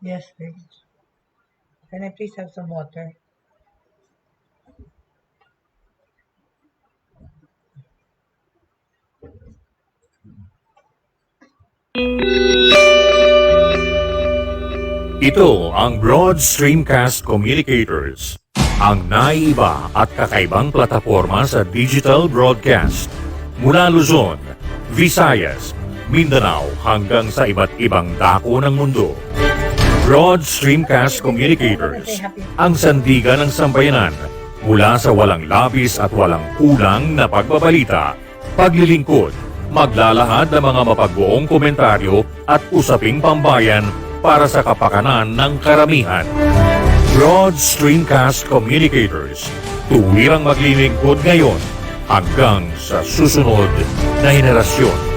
Yes, please. Can I please have some water? Ito ang Broad Stream Cast Communicators, ang naiiba at kakaibang plataforma sa digital broadcast. Mula Luzon, Visayas, Mindanao hanggang sa iba't ibang dako ng mundo. Broad Stream Cast Communicators, ang sandigan ng sambayanan mula sa walang labis at walang kulang na pagbabalita, paglilingkod, maglalahad ng mga mapagbuong komentaryo at usaping pambayan para sa kapakanan ng karamihan. Broad Stream Cast Communicators, tuwirang maglilingkod ngayon hanggang sa susunod na henerasyon.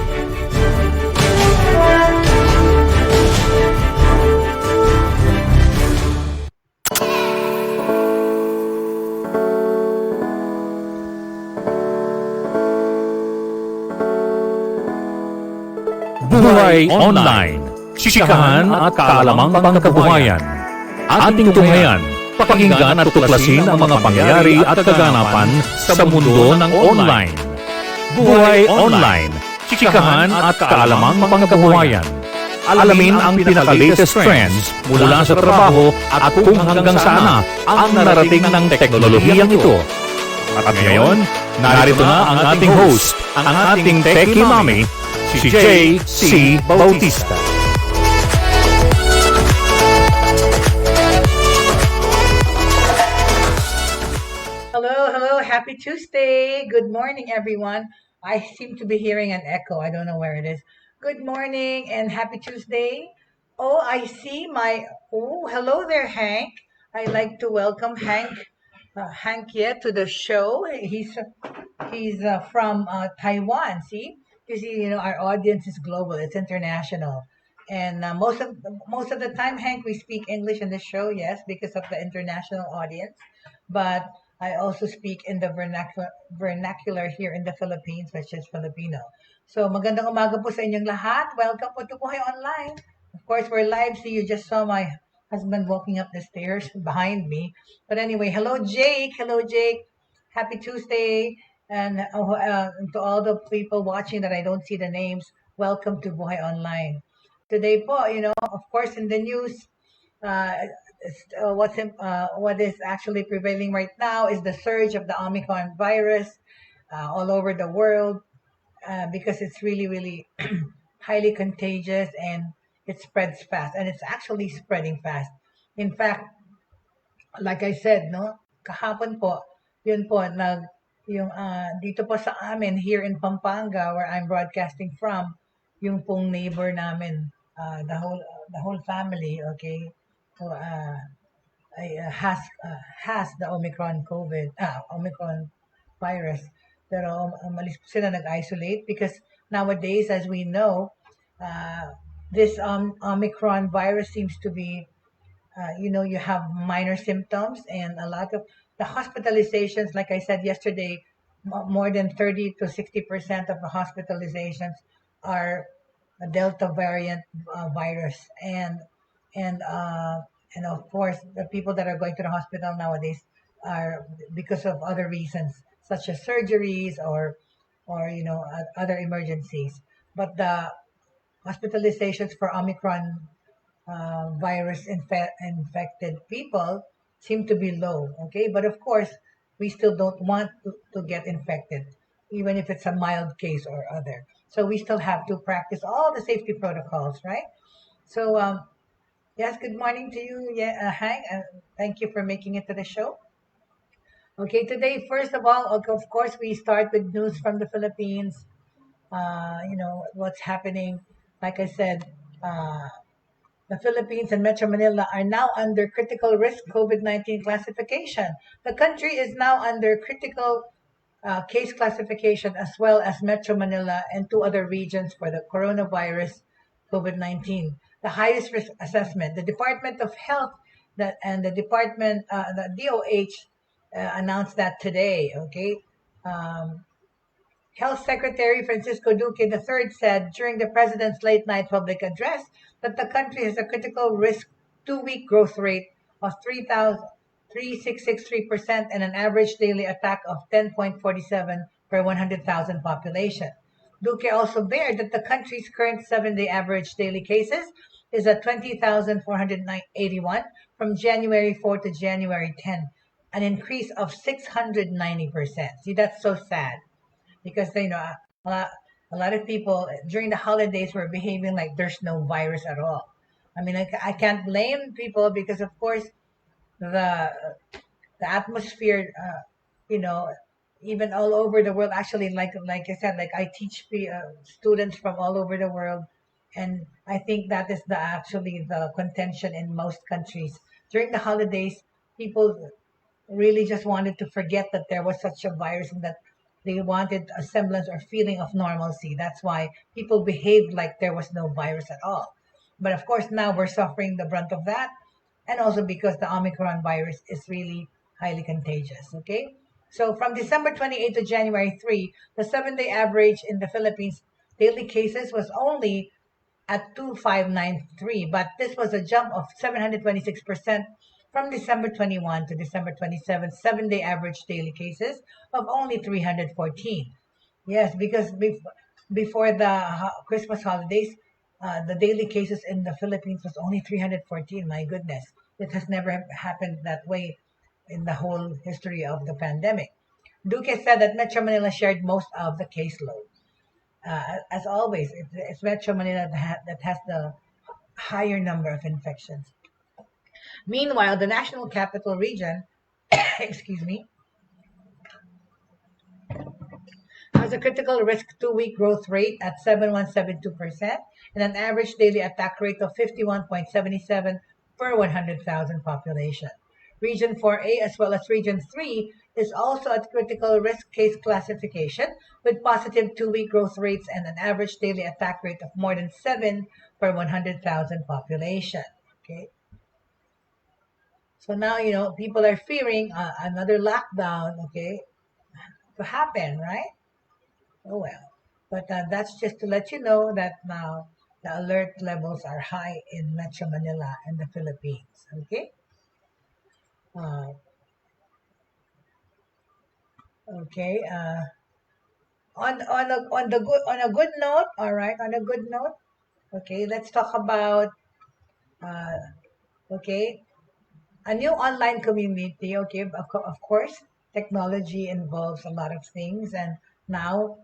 Buhay Online, Chikahan at kaalamang pangkabuhayan. Ating tunghayan, pakinggan at tuklasin ang mga pangyayari at kaganapan sa mundo ng online. Buhay Online, Chikahan at kaalamang pangkabuhayan. Alamin ang pinaka-latest trends mula sa trabaho at kung hanggang saan ang narating ng teknolohiyang ito. At ngayon, narito na ang ating host, ang ating Techiemommy, si Jaye C. Bautista. Hello, happy Tuesday. Good morning, everyone. I seem to be hearing an echo. I don't know where it is. Good morning and happy Tuesday. Oh, I see hello there, Hank. I'd like to welcome Hank to the show. He's from Taiwan. See, you see, our audience is global. It's international, and most of the time, Hank, we speak English in the show. Yes, because of the international audience, but I also speak in the vernacular here in the Philippines, which is Filipino. So magandang umaga po sa inyong lahat. Welcome po to Buhay Online. Of course, we're live. See, you just saw my husband walking up the stairs behind me. But anyway, hello Jake. Hello Jake. Happy Tuesday. And to all the people watching that I don't see the names, welcome to Buhay Online. Today po, of course, in the news, what is actually prevailing right now is the surge of the Omicron virus all over the world because it's really, really highly contagious and it spreads fast. And it's actually spreading fast. In fact, like I said, kahapon po, yun po, dito po sa amin, here in Pampanga, where I'm broadcasting from, yung pong neighbor namin, the whole family, okay, has the Omicron virus. Pero umalis po sila nag-isolate because nowadays, as we know, this Omicron virus seems to be, you have minor symptoms and a lot of the hospitalizations, like I said yesterday, more than 30 to 60% of the hospitalizations are a Delta variant virus, and of course the people that are going to the hospital nowadays are because of other reasons such as surgeries or other emergencies. But the hospitalizations for Omicron virus infected people seem to be low, okay? But of course, we still don't want to get infected, even if it's a mild case or other. So we still have to practice all the safety protocols, right? So, yes, good morning to you, Hank, and thank you for making it to the show. Okay, today, first of all, of course, we start with news from the Philippines. What's happening. Like I said, the Philippines and Metro Manila are now under critical risk COVID-19 classification. The country is now under critical case classification as well as Metro Manila and 2 other regions for the coronavirus COVID-19. The highest risk assessment. The Department of Health and the DOH announced that today. Okay, Health Secretary Francisco Duque III said during the president's late-night public address that the country has a critical risk 2-week growth rate of 3.663% and an average daily attack of 10.47 per 100,000 population. Duque also bared that the country's current 7-day average daily cases is at 20,481 from January 4 to January 10, an increase of 690%. See, that's so sad because a lot of people during the holidays were behaving like there's no virus at all. I mean, I can't blame people because, of course, the atmosphere, even all over the world. Actually, like I said, like I teach students from all over the world, and I think that is actually the contention in most countries during the holidays. People really just wanted to forget that there was such a virus and that they wanted a semblance or feeling of normalcy. That's why people behaved like there was no virus at all. But of course, now we're suffering the brunt of that, and also because the Omicron virus is really highly contagious. Okay, so from December 28 to January 3, the 7-day average in the Philippines daily cases was only at 2593, but this was a jump of 726% from December 21 to December 27, 7-day average daily cases of only 314. Yes, because before the Christmas holidays, the daily cases in the Philippines was only 314. My goodness, it has never happened that way in the whole history of the pandemic. Duque said that Metro Manila shared most of the caseload. As always, it's Metro Manila that has the higher number of infections. Meanwhile, the National Capital Region, excuse me, has a critical risk 2-week growth rate at 7.172% and an average daily attack rate of 51.77 per 100,000 population. Region 4A as well as Region 3 is also at critical risk case classification with positive 2-week growth rates and an average daily attack rate of more than 7 per 100,000 population. Okay. So now, people are fearing another lockdown, okay, to happen, right? Oh well. But that's just to let you know that now the alert levels are high in Metro Manila and the Philippines, okay? Uh, okay. On a good note, all right. On a good note, okay. Let's talk about uh, okay, a new online community. Okay, of course, technology involves a lot of things, and now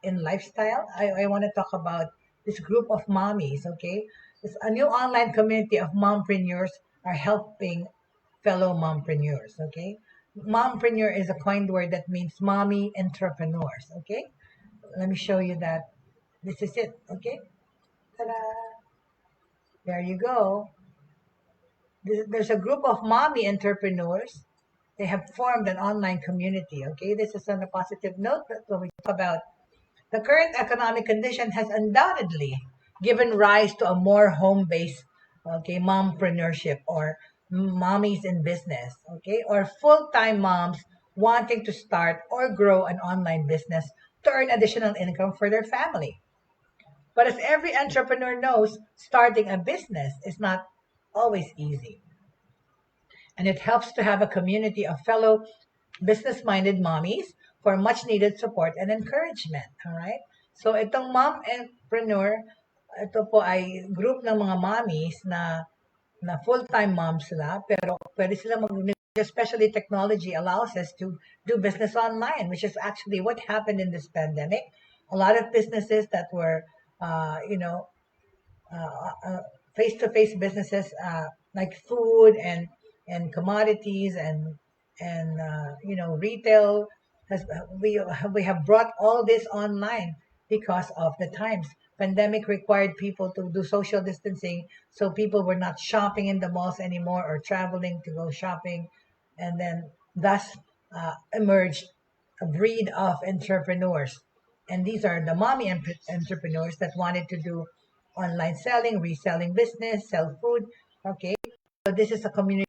in lifestyle, I want to talk about this group of mommies. Okay, it's a new online community of mompreneurs are helping fellow mompreneurs. Okay, mompreneur is a coined word that means mommy entrepreneurs. Okay, let me show you that. This is it. Okay, ta-da! There you go. There's a group of mommy entrepreneurs. They have formed an online community. Okay, this is on a positive note. But when we talk about the current economic condition, has undoubtedly given rise to a more home-based, okay, mompreneurship or mommies in business, okay, or full-time moms wanting to start or grow an online business to earn additional income for their family. But as every entrepreneur knows, starting a business is not always easy. And it helps to have a community of fellow business-minded mommies for much-needed support and encouragement. All right? So itong mom entrepreneur, ito po ay group ng mga mommies na full-time moms sila, pero pwede sila especially technology allows us to do business online, which is actually what happened in this pandemic. A lot of businesses that were, face-to-face businesses like food and commodities and retail we have brought all this online because of the times. Pandemic required people to do social distancing, so people were not shopping in the malls anymore or traveling to go shopping, and then thus emerged a breed of entrepreneurs. And these are the mommy entrepreneurs that wanted to do online selling, reselling business, sell food. Okay, so this is a community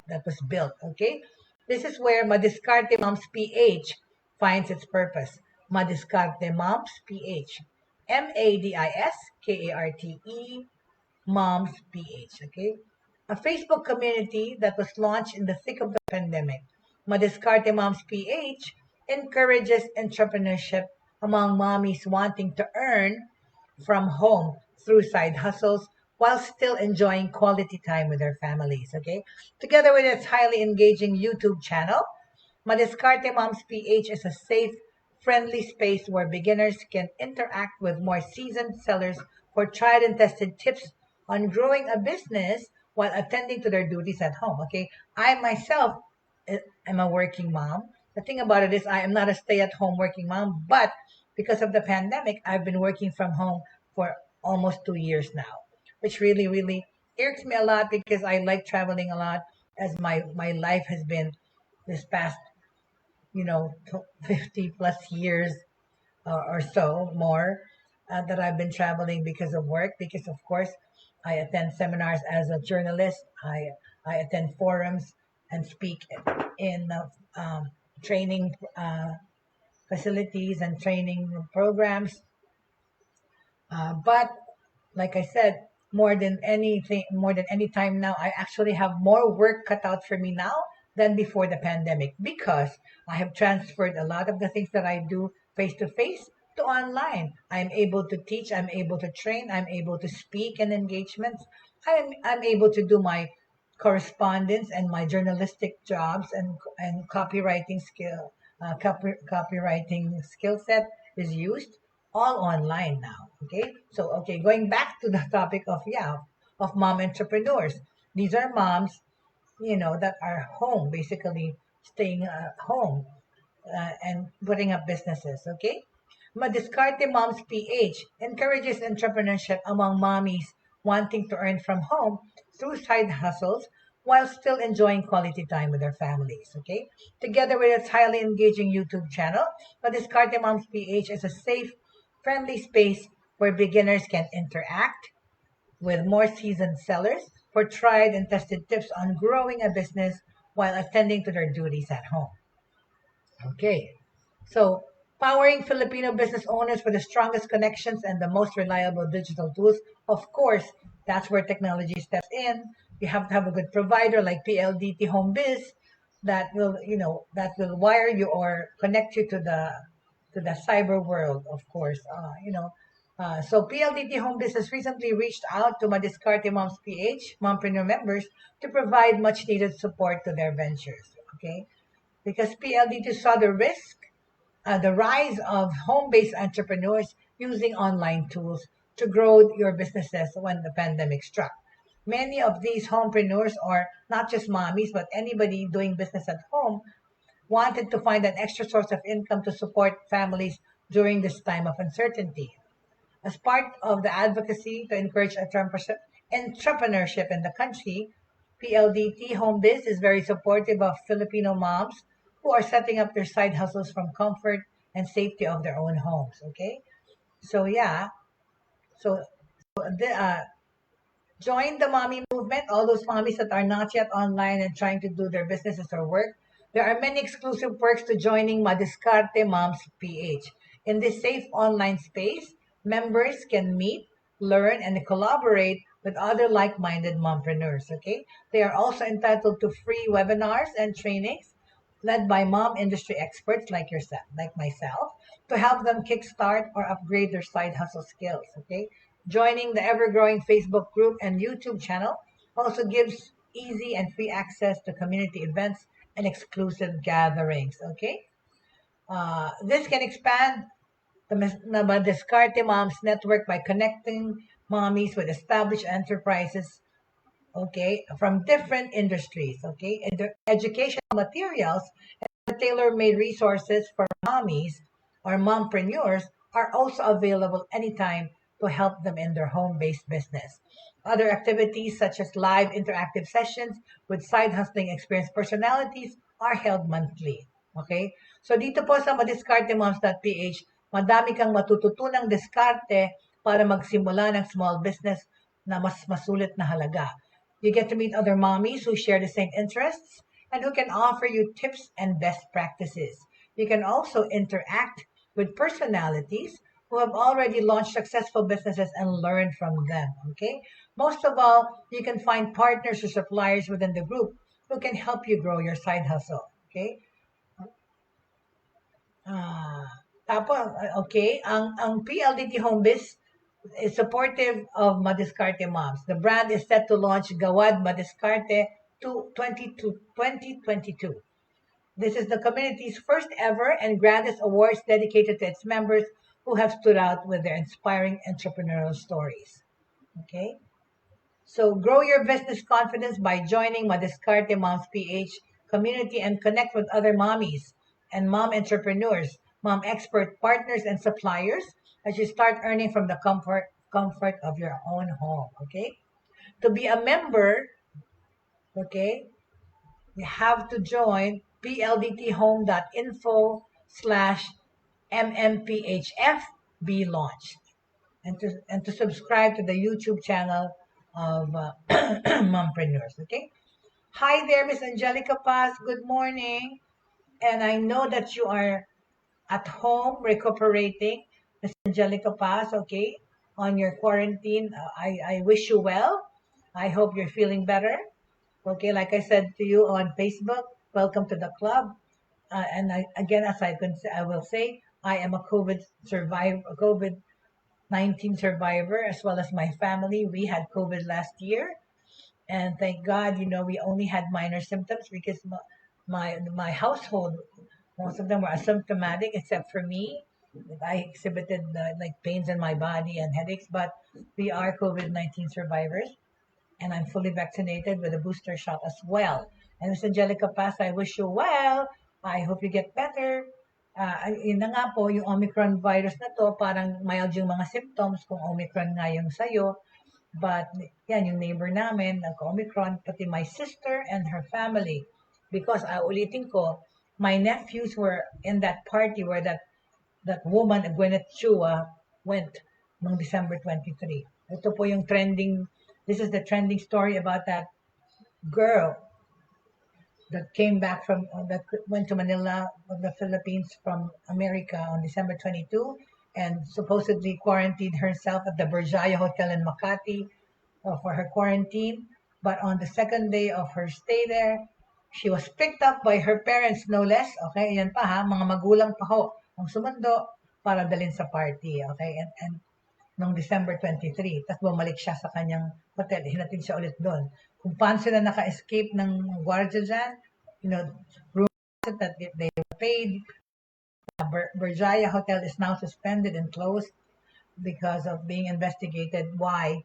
that was built. Okay, this is where Madiskarte Moms PH finds its purpose. Madiskarte Moms PH. MADISKARTE Moms PH. Okay? A Facebook community that was launched in the thick of the pandemic. Madiskarte Moms PH encourages entrepreneurship among mommies wanting to earn from home through side hustles while still enjoying quality time with their families. Okay, together with its highly engaging YouTube channel, Madiskarte Moms PH is a safe, friendly space where beginners can interact with more seasoned sellers for tried and tested tips on growing a business while attending to their duties at home. Okay, I myself am a working mom. The thing about it is I am not a stay-at-home working mom, but because of the pandemic, I've been working from home for almost 2 years now, which really, really irks me a lot because I like traveling a lot as my life has been this past, 50 plus years or so more that I've been traveling because of work. Because of course, I attend seminars as a journalist. I attend forums and speak in training facilities and training programs. But like I said, more than any time now, I actually have more work cut out for me now than before the pandemic because I have transferred a lot of the things that I do face to face to online. I'm able to teach, I'm able to train, I'm able to speak in engagements. I'm able to do my correspondence and my journalistic jobs and copywriting skill set is used all online now. Okay, so okay, going back to the topic of mom entrepreneurs. These are moms, that are home, basically staying at home and putting up businesses. Okay, Madiscarte Moms PH encourages entrepreneurship among mommies wanting to earn from home through side hustles while still enjoying quality time with their families. Okay, together with its highly engaging YouTube channel, Madiscarte Moms PH is a safe, friendly space where beginners can interact with more seasoned sellers for tried and tested tips on growing a business while attending to their duties at home. Okay, so powering Filipino business owners with the strongest connections and the most reliable digital tools. Of course, that's where technology steps in. You have to have a good provider like PLDT Home Biz that will wire you or connect you to the cyber world, of course. So PLDT Home Business recently reached out to Madiscarte Moms PH mompreneur members to provide much needed support to their ventures. Okay, because PLDT saw the rise of home-based entrepreneurs using online tools to grow your businesses when the pandemic struck. Many of these homepreneurs, or not just mommies, but anybody doing business at home, wanted to find an extra source of income to support families during this time of uncertainty. As part of the advocacy to encourage entrepreneurship in the country, PLDT Home Biz is very supportive of Filipino moms who are setting up their side hustles from comfort and safety of their own homes. Okay, so yeah, so join the mommy movement. All those mommies that are not yet online and trying to do their businesses or work. There are many exclusive perks to joining Madiscarte Moms PH. In this safe online space, members can meet, learn, and collaborate with other like-minded mompreneurs. Okay, they are also entitled to free webinars and trainings led by mom industry experts like yourself, like myself, to help them kickstart or upgrade their side hustle skills. Okay, joining the ever-growing Facebook group and YouTube channel also gives easy and free access to community events and exclusive gatherings. Okay, this can expand the Descarte Moms network by connecting mommies with established enterprises, okay, from different industries, okay, and the educational materials and tailor-made resources for mommies or mompreneurs are also available anytime to help them in their home-based business. Other activities such as live interactive sessions with side hustling experienced personalities are held monthly. Okay? So dito po sa madiscartemoms.ph, madami kang matututunang diskarte para magsimula ng small business na mas masulit na halaga. You get to meet other mommies who share the same interests and who can offer you tips and best practices. You can also interact with personalities who have already launched successful businesses and learned from them. Okay. Most of all, you can find partners or suppliers within the group who can help you grow your side hustle. Okay. Okay, ang PLDT Homebiz is supportive of Madiskarte Moms. The brand is set to launch Gawad Madiskarte 2022. This is the community's first ever and grandest awards dedicated to its members who have stood out with their inspiring entrepreneurial stories. Okay? So grow your business confidence by joining Madiskarte Moms PH community and connect with other mommies and mom entrepreneurs, mom expert partners and suppliers as you start earning from the comfort of your own home. Okay? To be a member, okay, you have to join pldthome.info/mmphf be launched and to subscribe to the YouTube channel of mompreneurs. Okay. Hi there, Miss Angelica Paz. Good morning. And I know that you are at home recuperating, Miss Angelica Paz. Okay, on your quarantine. I wish you well. I hope you're feeling better. Okay, like I said to you on Facebook, welcome to the club. And again, as I will say, I am a COVID-19 survivor, as well as my family. We had COVID last year, and thank God, we only had minor symptoms because my household, most of them were asymptomatic, except for me. I exhibited like pains in my body and headaches, but we are COVID-19 survivors, and I'm fully vaccinated with a booster shot as well. And Ms. Angelica Paz, I wish you well. I hope you get better. Yun na nga po, yung Omicron virus na to, parang mild yung mga symptoms kung Omicron nga yung sayo. But yan, yung neighbor namin, nagka-Omicron, pati my sister and her family. Because, ulitin ko, my nephews were in that party where that woman, Gwyneth Chua, went noong December 23. Ito po yung this is the trending story about that girl that came back that went to Manila of the Philippines from America on December 22 and supposedly quarantined herself at the Berjaya Hotel in Makati for her quarantine. But on the second day of her stay there, she was picked up by her parents, no less. Okay, yan pa ha, mga magulang pa ho ang sumundo para dalhin sa party. Okay, and noong December 23. Tapos bumalik siya sa kanyang hotel. Hinatid siya ulit doon. Kung paano sila naka-escape ng gwardiya dyan, rumors that they were paid. Berjaya Hotel is now suspended and closed because of being investigated why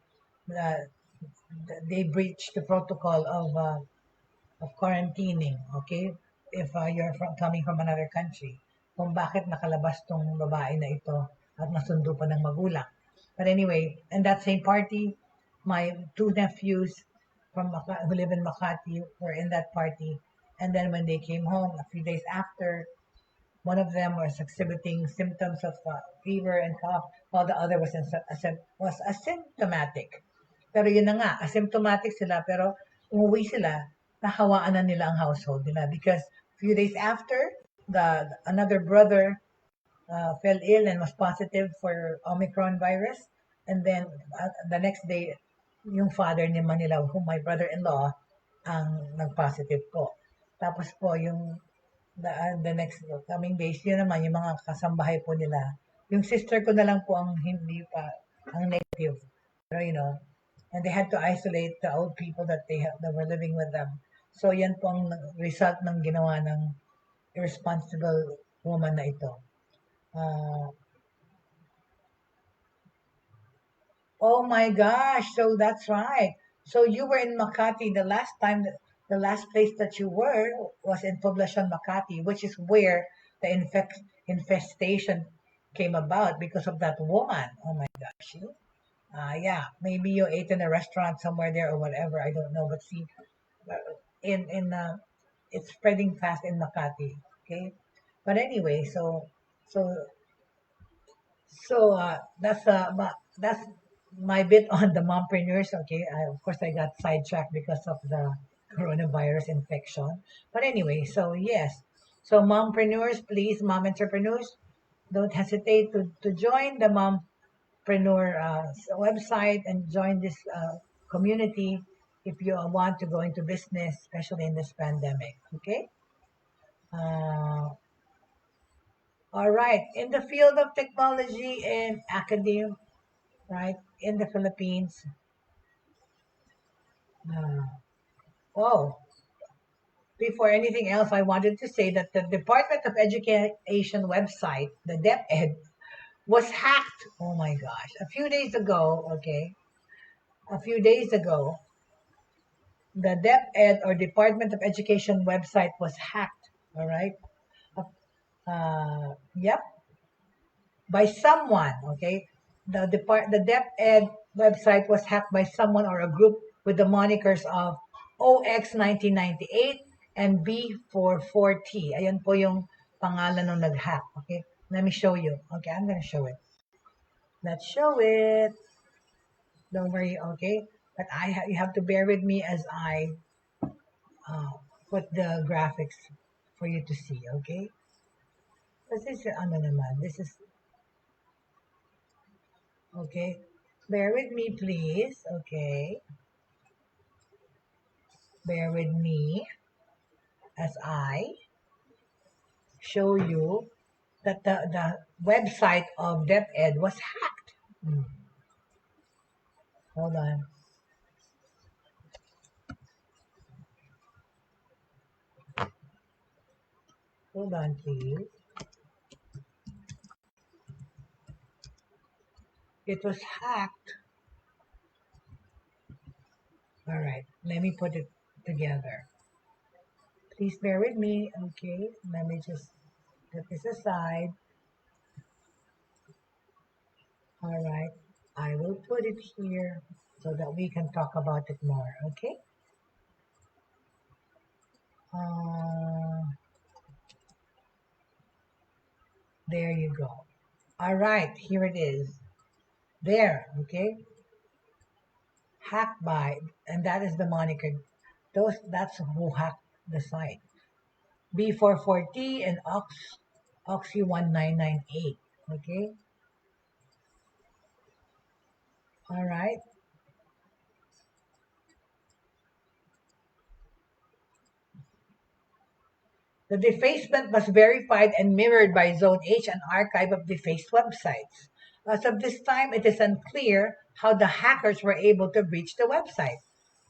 they breached the protocol of quarantining, okay? If you're coming from another country. Kung bakit nakalabas tong babae na ito at nasundo pa ng magulang. But anyway, in that same party, my two nephews who live in Makati were in that party. And then when they came home, a few days after, one of them was exhibiting symptoms of fever and cough, while the other was asymptomatic. Pero yun na nga, asymptomatic sila, pero umuwi sila, nahawaan na nila ang household nila. Because a few days after, another brother fell ill and was positive for Omicron virus. And then the next day, yung father ni Manila, whom my brother-in-law, ang nag-positive po. Tapos po, yung the next coming days, yun naman, yung mga kasambahay po nila. Yung sister ko na lang po ang hindi pa, ang negative. Pero, and they had to isolate the old people that were living with them. So, yan po ang result ng ginawa ng irresponsible woman na ito. Oh my gosh, so that's right. So you were in Makati the last place that you were was in Poblacion Makati, which is where the infestation came about because of that woman. Oh my gosh. Yeah, maybe you ate in a restaurant somewhere there or whatever, I don't know, but see, it's spreading fast in Makati, okay? But anyway, so that's my bit on the mompreneurs. Okay, of course I got sidetracked because of the coronavirus infection. But anyway, so yes, so mompreneurs, please, mom entrepreneurs, don't hesitate to join the mompreneur website and join this community if you want to go into business, especially in this pandemic. Okay. All right. In the field of technology and academia, right, in the Philippines. Oh, before anything else, I wanted to say that the Department of Education website, the DepEd, was hacked. Oh my gosh. A few days ago, the DepEd or Department of Education website was hacked. All right. Yep. By someone. Okay. The DepEd website was hacked by someone or a group with the monikers of OX 1998 and B44T. Ayan po yung pangalan ng nag-hack. Okay. Let me show you. Okay, I'm gonna show it. Let's show it. Don't worry, okay? But you have to bear with me as I put the graphics for you to see, okay? This is, okay? Bear with me, please, okay? Bear with me as I show you that the website of DepEd was hacked. Hold on. Hold on, please. It was hacked. All right, let me put it together. Please bear with me, okay? Let me just put this aside. All right, I will put it here so that we can talk about it more, okay? There you go. All right, here it is. There, okay? Hacked by, and that is the moniker. That's who hacked the site. B44T and Oxy1998, okay? All right. The defacement was verified and mirrored by Zone H, an archive of defaced websites. As of this time, it is unclear how the hackers were able to breach the website.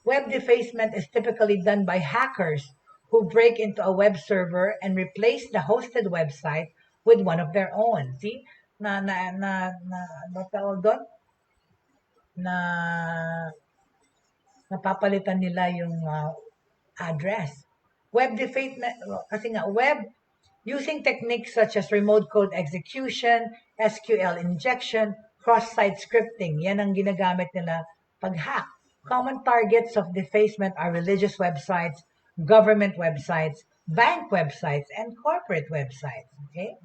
Web defacement is typically done by hackers who break into a web server and replace the hosted website with one of their own. See? Napapalitan nila yung address. Web defacement, kasi nga, using techniques such as remote code execution, SQL injection, cross-site scripting, yan ang ginagamit nila pag-hack. Common targets of defacement are religious websites, government websites, bank websites, and corporate websites. Okay?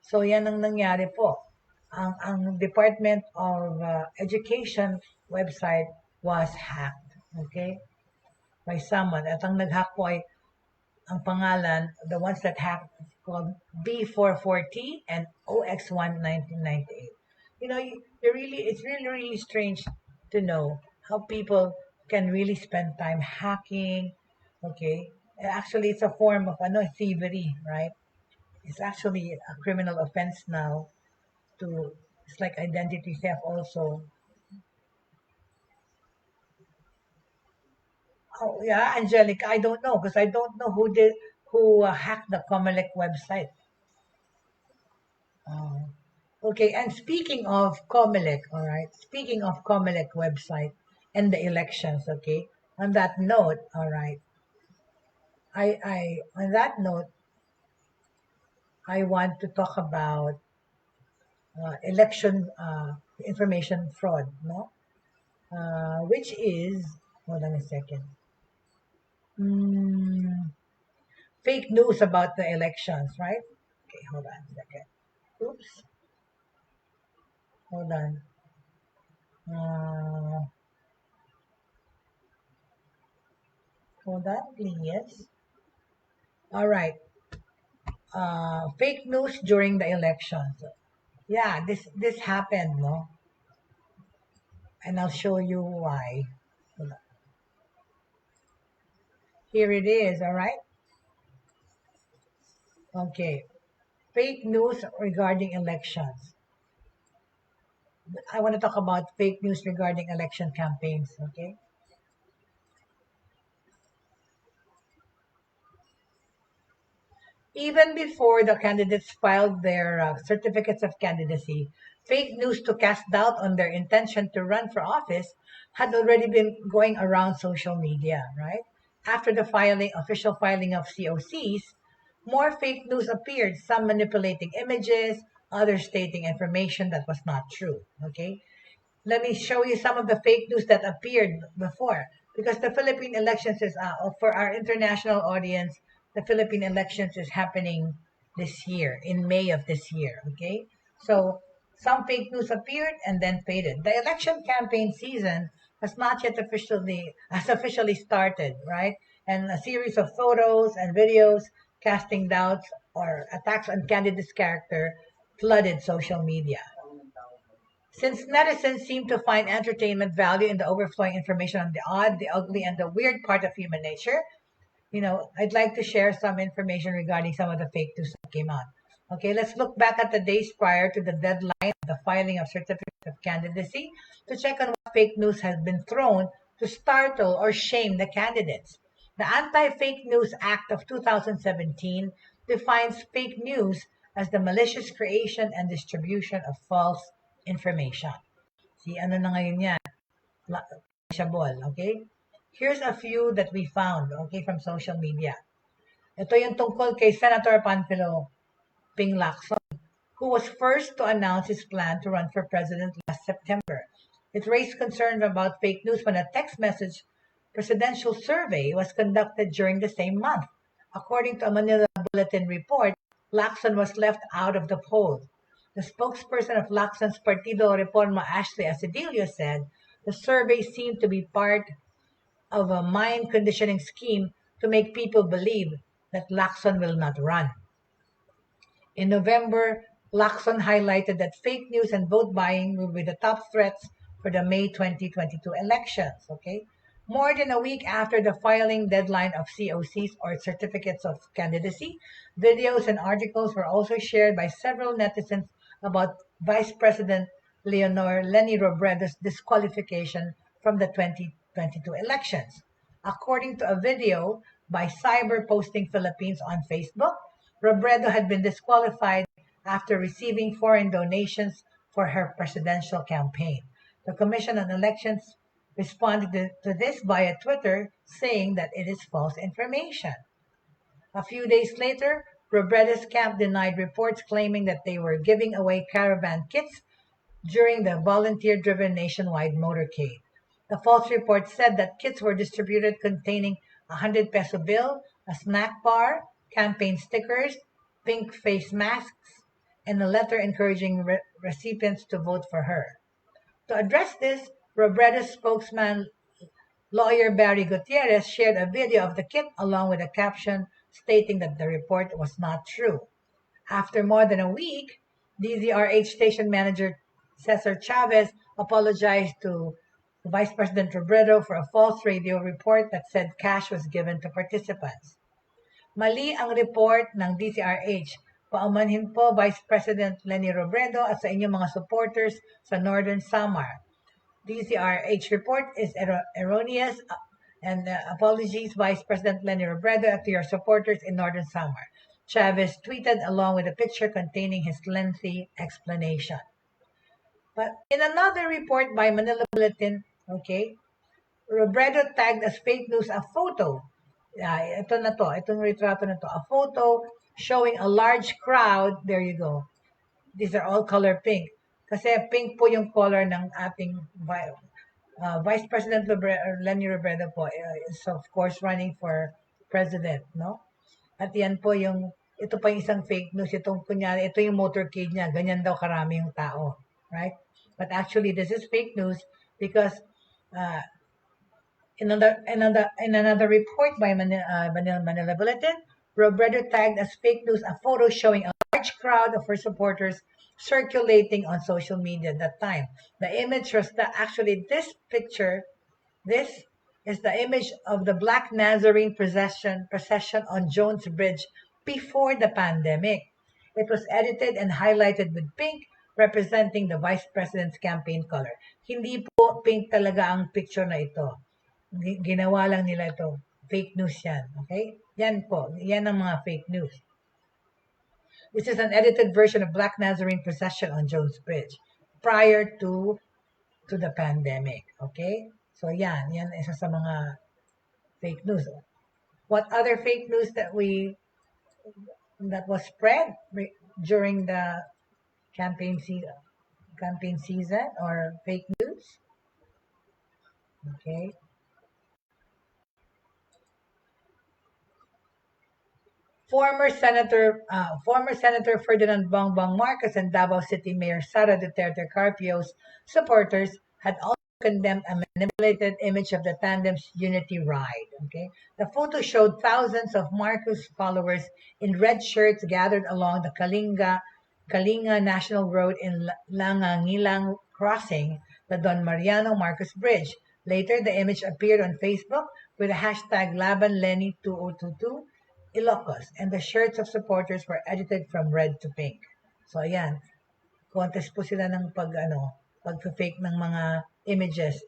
So yan ang nangyari po. Ang Department of Education website was hacked. Okay? By someone. At ang nag-hack po ay ang pangalan, the ones that hacked called B44T and OX1998. You know, it's really strange to know how people can really spend time hacking. Okay, actually, it's a form of thievery, right? It's actually a criminal offense now. It's like identity theft also. Oh yeah, Angelica, I don't know because I don't know who hacked the Comelec website. Okay, and speaking of Comelec, all right. Speaking of Comelec website and the elections, okay. On that note, all right. On that note, I want to talk about election information fraud, no? Which is, hold on a second. Fake news about the elections, right? Okay, hold on a second. Oops. Hold on. Hold on, please. All right. fake news during the elections. Yeah, this happened, no? And I'll show you why. Here it is, all right? Okay. Fake news regarding elections. I want to talk about fake news regarding election campaigns, okay? Even before the candidates filed their certificates of candidacy, fake news to cast doubt on their intention to run for office had already been going around social media, right? After the official filing of COCs, more fake news appeared, some manipulating images, others stating information that was not true, okay? Let me show you some of the fake news that appeared before. Because the Philippine elections is, for our international audience, the Philippine elections is happening this year, in May of this year, okay? So some fake news appeared and then faded. The election campaign season has not yet officially started, right? And a series of photos and videos casting doubts or attacks on candidates' character flooded social media. Since netizens seem to find entertainment value in the overflowing information on the odd, the ugly, and the weird part of human nature, I'd like to share some information regarding some of the fake news that came out. Okay, let's look back at the days prior to the deadline of the filing of certificate of candidacy to check on what fake news has been thrown to startle or shame the candidates. The Anti-Fake News Act of 2017 defines fake news as the malicious creation and distribution of false information. See, ano na ngayon yan? Okay? Here's a few that we found, okay, from social media. Ito yung tungkol kay Senator Panfilo Ping Lacson, who was first to announce his plan to run for president last September. It raised concern about fake news when a text message presidential survey was conducted during the same month. According to a Manila Bulletin report, Lacson was left out of the poll. The spokesperson of Lacson's Partido Reforma, Ashley Asedillo, said the survey seemed to be part of a mind conditioning scheme to make people believe that Lacson will not run. In November, Lacson highlighted that fake news and vote buying will be the top threats for the May 2022 elections. Okay, more than a week after the filing deadline of COCs or certificates of candidacy, videos and articles were also shared by several netizens about Vice President Leni Robredo's disqualification from the 2022 elections. According to a video by Cyber Posting Philippines on Facebook, Robredo had been disqualified after receiving foreign donations for her presidential campaign. The Commission on Elections responded to this via Twitter, saying that it is false information. A few days later, Robredo's camp denied reports claiming that they were giving away caravan kits during the volunteer-driven nationwide motorcade. The false report said that kits were distributed containing a 100 peso bill, a snack bar, campaign stickers, pink face masks, and a letter encouraging recipients to vote for her. To address this, Robredo's spokesman, lawyer Barry Gutierrez, shared a video of the kit along with a caption stating that the report was not true. After more than a week, DZRH station manager Cesar Chavez apologized to Vice President Robredo for a false radio report that said cash was given to participants. Mali ang report ng DZRH. Paumanhin po Vice President Leni Robredo at sa inyong mga supporters sa Northern Samar. DZRH report is erroneous and apologies Vice President Leni Robredo and to your supporters in Northern Samar. Chavez tweeted along with a picture containing his lengthy explanation. But in another report by Manila Bulletin, okay, Robredo tagged as fake news a photo. Itong retrato na to, a photo showing a large crowd. There you go. These are all color pink. Kasi pink po yung color ng ating Vice President Leni Robredo po is of course running for president, no? At yan po ito pa yung isang fake news. Itong kunyari, ito yung motorcade niya. Ganyan daw karami yung tao. Right? But actually, this is fake news because in another report by Manila Bulletin, Robredo tagged as fake news a photo showing a large crowd of her supporters circulating on social media at that time. The image was actually this picture. This is the image of the Black Nazarene procession on Jones Bridge before the pandemic. It was edited and highlighted with pink, representing the Vice President's campaign color. Hindi po pink talaga ang picture na ito. Ginawa lang nila ito. Fake news yan. Okay? Yan po. Yan ang mga fake news. This is an edited version of Black Nazarene procession on Jones Bridge prior to the pandemic. Okay? So yan isa sa mga fake news. What other fake news that was spread during the campaign season or fake news? Okay. Former Senator Ferdinand Bongbong Marcos and Davao City Mayor Sara Duterte Carpio's supporters had also condemned a manipulated image of the tandem's unity ride. Okay, the photo showed thousands of Marcos followers in red shirts gathered along the Kalinga National Road in Langangilang crossing the Don Mariano Marcos Bridge. Later, the image appeared on Facebook with the hashtag LabanLenny2022 Ilocos, and the shirts of supporters were edited from red to pink. So, ayan, contest po sila ng pag-fake ng mga images.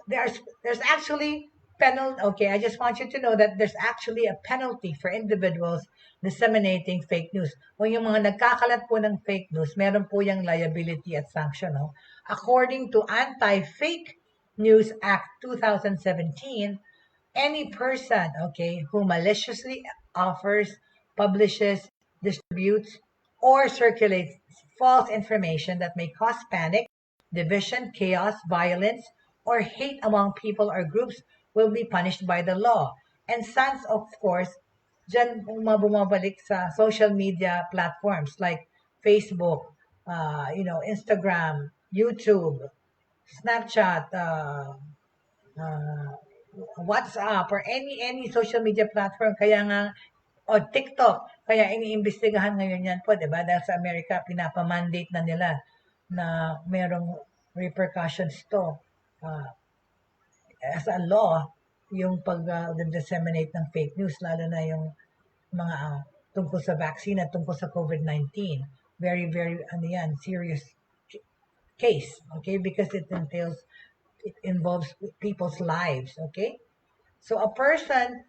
There's actually penalty. Okay, I just want you to know that there's actually a penalty for individuals disseminating fake news. Kung yung mga nagkakalat po ng fake news, meron po yung liability at sanction. No? According to Anti-Fake News Act 2017, any person, okay, who maliciously offers, publishes, distributes, or circulates false information that may cause panic, division, chaos, violence, or hate among people or groups will be punished by the law. And sans, of course, dyan bumabalik sa social media platforms like Facebook, Instagram, YouTube, Snapchat, WhatsApp, or any social media platform, o TikTok, kaya iniimbestigahan ngayon yan po, diba? Dahil sa Amerika, pinapamandate na nila na merong repercussions to as a law, yung pag-disseminate ng fake news, lalo na yung mga tungkol sa vaccine at tungkol sa COVID-19. Very, very, serious case, okay? Because it involves people's lives, okay? So a person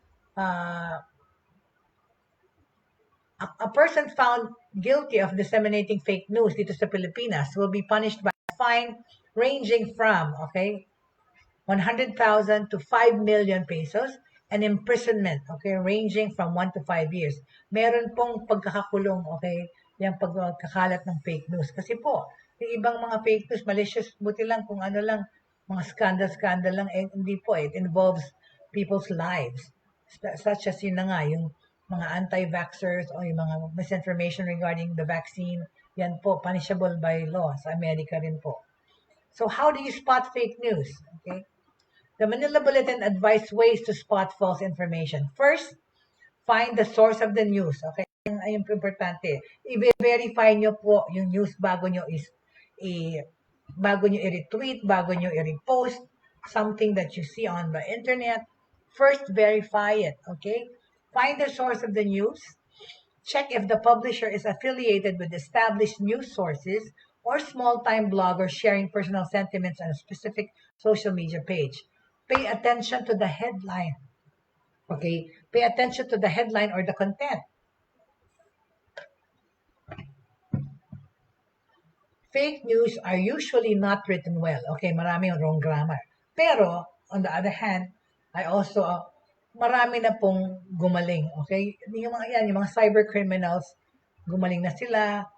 found guilty of disseminating fake news dito sa Pilipinas will be punished by a fine ranging from, 100,000 to 5 million pesos and imprisonment, okay, ranging from 1 to 5 years. Meron pong pagkakakulong, okay, yung pagkakalat ng fake news. Kasi po, yung ibang mga fake news, malicious, buti lang kung mga scandal lang, hindi po, it involves people's lives. Such as yung mga anti-vaxxers o yung mga misinformation regarding the vaccine, yan po, punishable by law sa Amerika rin po. So how do you spot fake news? Okay? The Manila Bulletin advised ways to spot false information. First, find the source of the news. Okay? Ayun po importante. I-verify nyo po yung news bago nyo i-retweet, bago nyo i-repost something that you see on the internet. First, verify it, okay? Find the source of the news. Check if the publisher is affiliated with established news sources or small-time bloggers sharing personal sentiments on a specific social media page. Pay attention to the headline, okay? Pay attention to the headline or the content. Fake news are usually not written well. Okay, marami yung wrong grammar. Pero, on the other hand, marami na pong gumaling. Okay? Yung mga cyber criminals, gumaling na sila.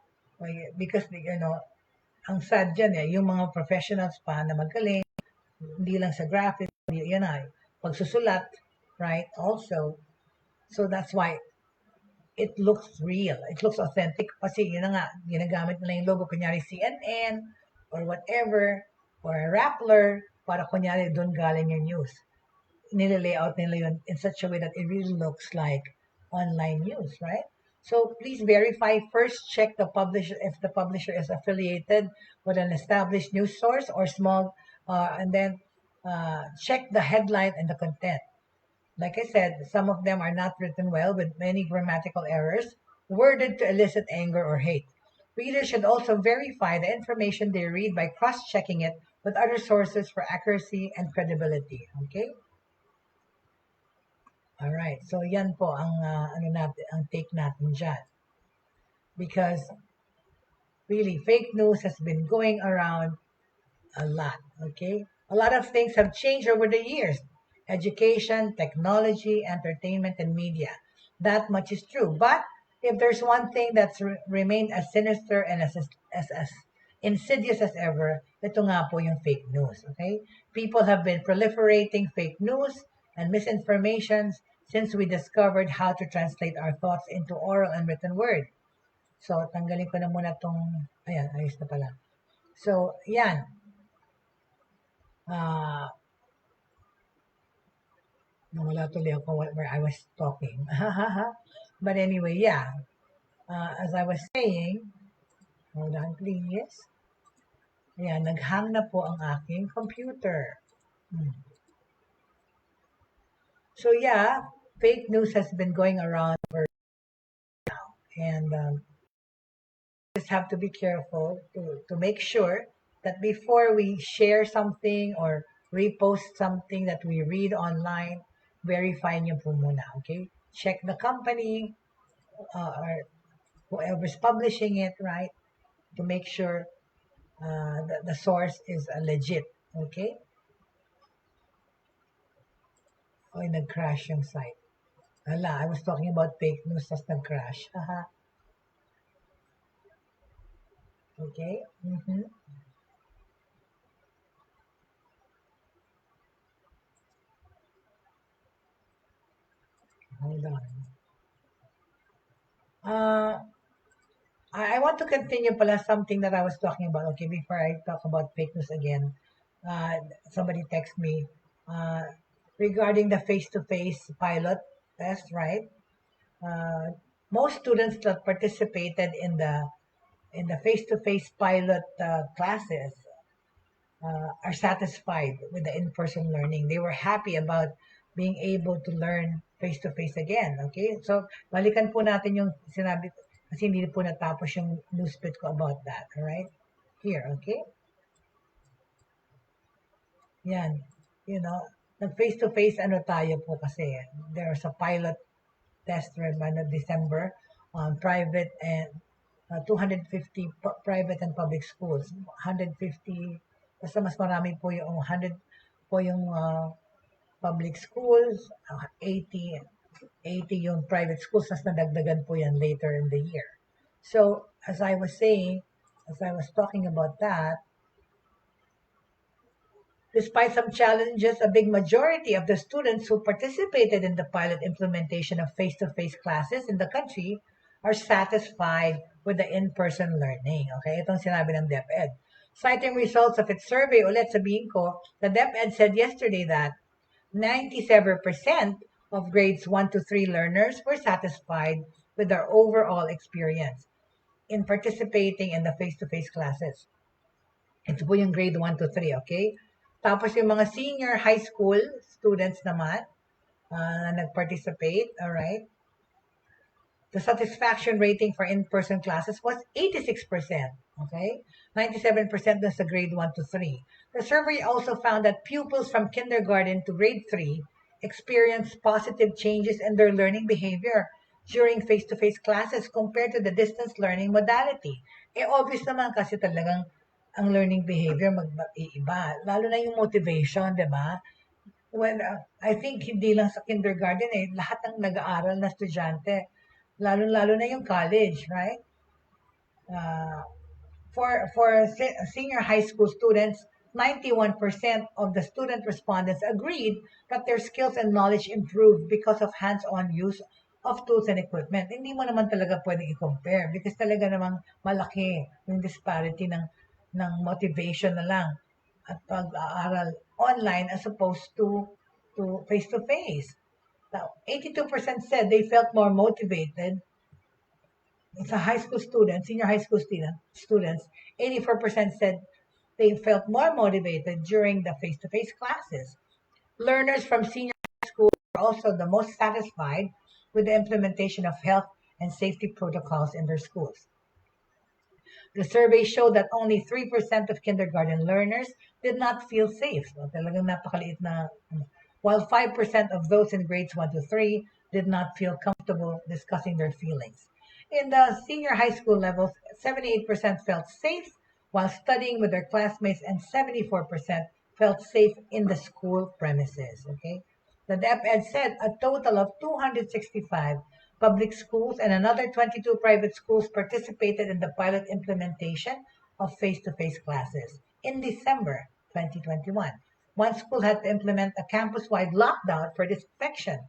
Because, ang sad dyan yung mga professionals pa na magaling, hindi lang sa graphics, pagsusulat, right? Also, so that's why it looks real. It looks authentic. Kasi ginagamit nila yung logo, kunyari CNN, or whatever, or a Rappler, para kunyari doon galing yung news. Nila-layout nila yun in such a way that it really looks like online news, right? So please verify first, check the publisher if the publisher is affiliated with an established news source or small, and then check the headline and the content. Like I said, some of them are not written well with many grammatical errors, worded to elicit anger or hate. Readers should also verify the information they read by cross-checking it with other sources for accuracy and credibility. Okay? All right. So yan po ang ang take natin diyan. Because really fake news has been going around a lot, okay? A lot of things have changed over the years. Education, technology, entertainment, and media. That much is true. But if there's one thing that's remained as sinister and as insidious as ever, ito nga po yung fake news, okay? People have been proliferating fake news and misinformations since we discovered how to translate our thoughts into oral and written word. So, tanggalin ko na muna tong, ayan, ayos na pala. So, yan. Nawala tuloy ako where I was talking. But anyway, yeah. As I was saying, hold on please. Ayan, naghang na po ang aking computer. So yeah, fake news has been going around for now. And just have to be careful to make sure that before we share something or repost something that we read online, verify nyo po muna, okay? Check the company or whoever's publishing it, right? To make sure that the source is legit, okay? Oy, nag-crash yung site. Hala, I was talking about fake news, tas nag-crash. Okay? Hold on. I want to continue pala something that I was talking about. Okay, before I talk about fake news again, somebody text me regarding the face-to-face pilot test, right? Most students that participated in the face-to-face pilot classes are satisfied with the in-person learning. They were happy about being able to learn face-to-face again. Okay? So, balikan po natin yung sinabi, kasi hindi po natapos yung news bit ko about that. Alright? Here, okay? Yan. You know, nag-face-to-face ano tayo po kasi. There's a pilot test run by December on private and 250 private and public schools. 150, basta mas marami po yung 100 po yung public schools, 80 yung private schools, tas nadagdagan po yan later in the year. So, as I was saying, as I was talking about that, despite some challenges, a big majority of the students who participated in the pilot implementation of face-to-face classes in the country are satisfied with the in-person learning. Okay, itong sinabi ng DepEd. Citing results of its survey, ulit sabihin ko, the DepEd said yesterday that 97% of grades 1 to 3 learners were satisfied with their overall experience in participating in the face-to-face classes. Ito po yung grade 1 to 3, okay? Tapos yung mga senior high school students naman na nag-participate, alright? The satisfaction rating for in-person classes was 86%, okay? 97% dun sa grade 1 to 3. The survey also found that pupils from kindergarten to grade 3 experienced positive changes in their learning behavior during face-to-face classes compared to the distance learning modality. Obvious naman kasi talagang ang learning behavior mag-iiba. Lalo na yung motivation, di ba? When, I think hindi lang sa kindergarten lahat ng nag-aaral na estudyante, lalo na yung college, right? For senior high school students, 91% of the student respondents agreed that their skills and knowledge improved because of hands-on use of tools and equipment. Hindi mo naman talaga pwedeng i-compare because talaga namang malaki yung disparity ng motivation na lang at pag-aaral online as opposed to face-to-face. Now, 82% said they felt more motivated. It's a high school student, senior high school students. 84% said they felt more motivated during the face-to-face classes. Learners from senior high school are also the most satisfied with the implementation of health and safety protocols in their schools. The survey showed that only 3% of kindergarten learners did not feel safe. So, talagang napakaliit na, while 5% of those in grades 1 to 3 did not feel comfortable discussing their feelings. In the senior high school levels, 78% felt safe while studying with their classmates, and 74% felt safe in the school premises. Okay, the DepEd said a total of 265 public schools and another 22 private schools participated in the pilot implementation of face-to-face classes in December 2021. One school had to implement a campus-wide lockdown for disinfection.